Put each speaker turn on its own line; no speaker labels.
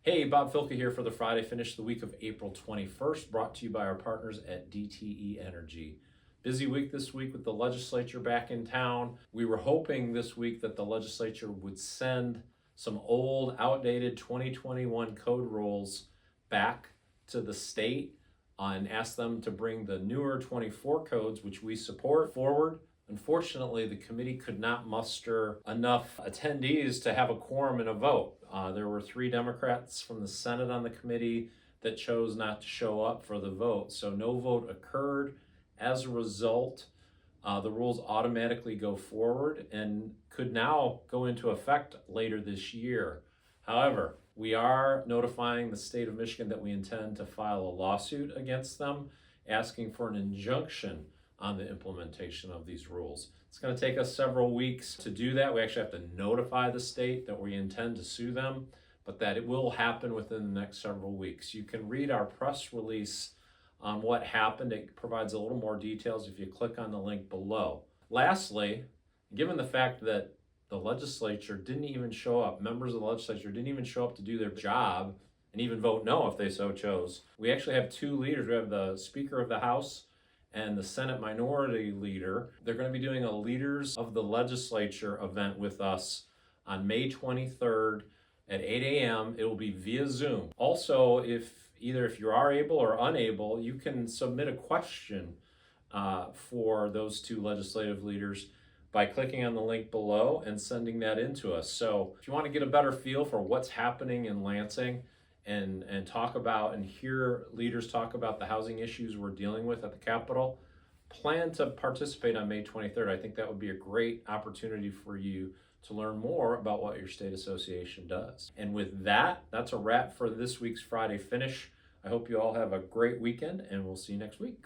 Hey, Bob Filke here for the Friday Finish, the week of April 21st, brought to you by our partners at DTE Energy. Busy week this week with the legislature back in town. We were hoping this week that the legislature would send some old, outdated 2021 code rules back to the state and ask them to bring the newer 24 codes, which we support, forward. Unfortunately, the committee could not muster enough attendees to have a quorum and a vote. There were 3 Democrats from the Senate on the committee that chose not to show up for the vote, so no vote occurred. As a result, the rules automatically go forward and could now go into effect later this year. However, we are notifying the state of Michigan that we intend to file a lawsuit against them, asking for an injunction on the implementation of these rules. It's going to take us several weeks to do that. We actually have to notify the state that we intend to sue them, but that it will happen within the next several weeks. You can read our press release on what happened. It provides a little more details if you click on the link below. Lastly, given the fact that the legislature didn't even show up, members of the legislature didn't even show up to do their job and even vote no if they so chose, we actually have 2 leaders. We have the Speaker of the House and the Senate Minority Leader. They're going to be doing a Leaders of the Legislature event with us on May 23rd at 8 a.m. It will be via Zoom. Also, if you are able or unable, you can submit a question for those 2 legislative leaders by clicking on the link below and sending that in to us. So if you want to get a better feel for what's happening in Lansing, and talk about and hear leaders talk about the housing issues we're dealing with at the Capitol, plan to participate on May 23rd. I think that would be a great opportunity for you to learn more about what your state association does. And with that, that's a wrap for this week's Friday Finish. I hope you all have a great weekend, and we'll see you next week.